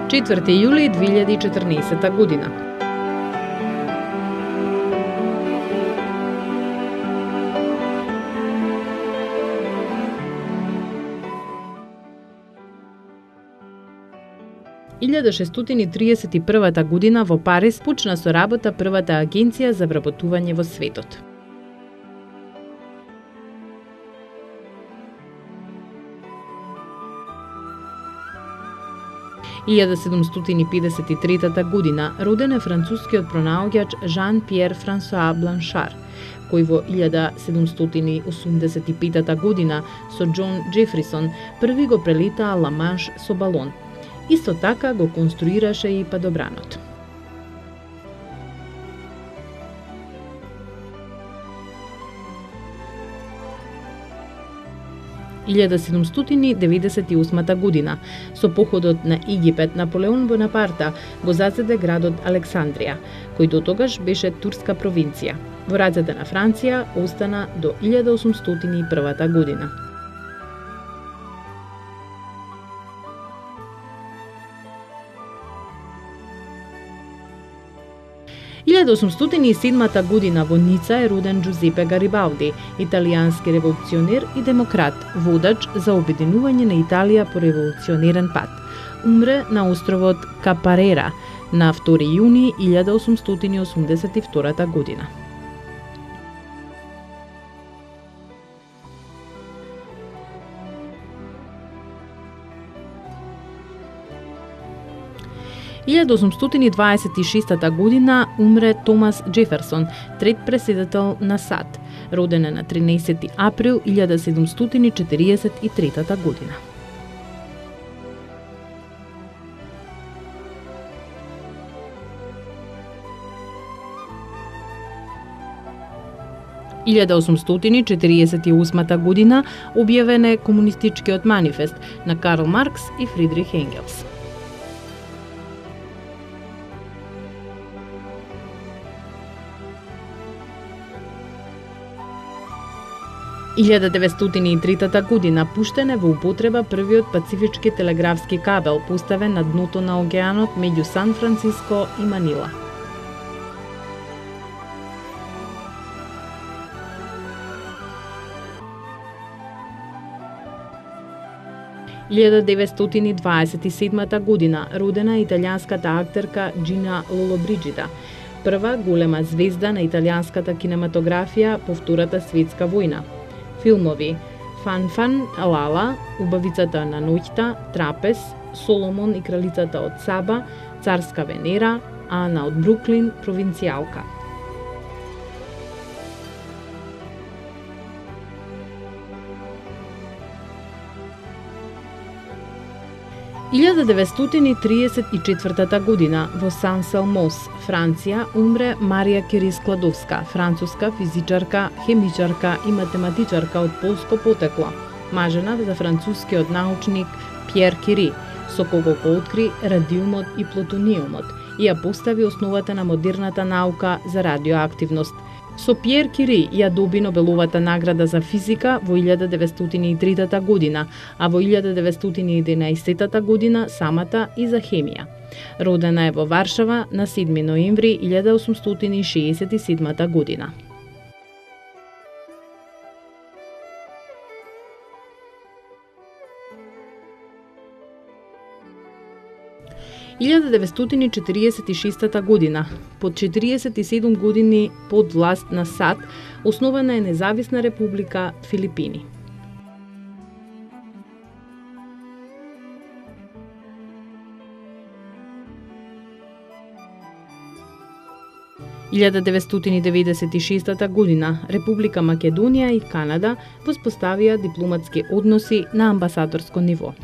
4 јули 2014 година. Илјада 1631 година во Париз почна со работа првата агенција за вработување во светот. Илјада 753 година роден е францускиот пронаоѓач Жан-Пиер Франсоа Бланшар, кој во 1785 година со Џон Џефрисон први го прелетаа Ла Манш со балон. Исто така го конструираше и падобранот. Илјада 798 година, со походот на Египет, Наполеон Бонапарта го зазеде градот Александрија, кој дотогаш беше турска провинција. Во рацете на Франција остана до 1801 година. 1807 година во Ница е роден Џузепе Гарибалди, италијански револуционер и демократ, водач за обединување на Италија по револуционерен пат. Умре на островот Капарера на 2 јуни 1882 година. Илјада 1826 година умре Томас Џеферсон, трет претседател на САД, роден е на 13 април 1743 година. Илјада 1848 година објавен е Комунистичкиот манифест на Карл Маркс и Фридрих Енгелс. 1903 година пуштен е во употреба првиот пацифички телеграфски кабел поставен на дното на океанот меѓу Сан Франциско и Манила. Илјада 1927 година родена италијанската актерка Џина Лолобриџида, прва голема звезда на италијанската кинематографија по Втората светска војна. Филмови Фан Лала, Убавицата на ноќта, Трапез, Соломон и кралицата од Саба, Царска Венера, Ана од Бруклин, Провинцијалка. Илјада 1934 година во Сан-Салмос, Франција, умре Марија Кюри Складовска, француска физичарка, хемичарка и математичарка од полско потекло, мажена за францускиот научник Пјер Кюри, со кого го откри радиумот и плутониумот и ја постави основата на модерната наука за радиоактивност. Со Пјер Кюри ја доби Нобеловата награда за физика во 1903 година, а во 1911 година самата и за хемија. Родена е во Варшава на 7 ноември 1867 година. Илјада 1946 година, под 47 години под власт на САД, основана е независна република Филипини. 1996 година Република Македонија и Канада воспоставија дипломатски односи на амбасадорско ниво.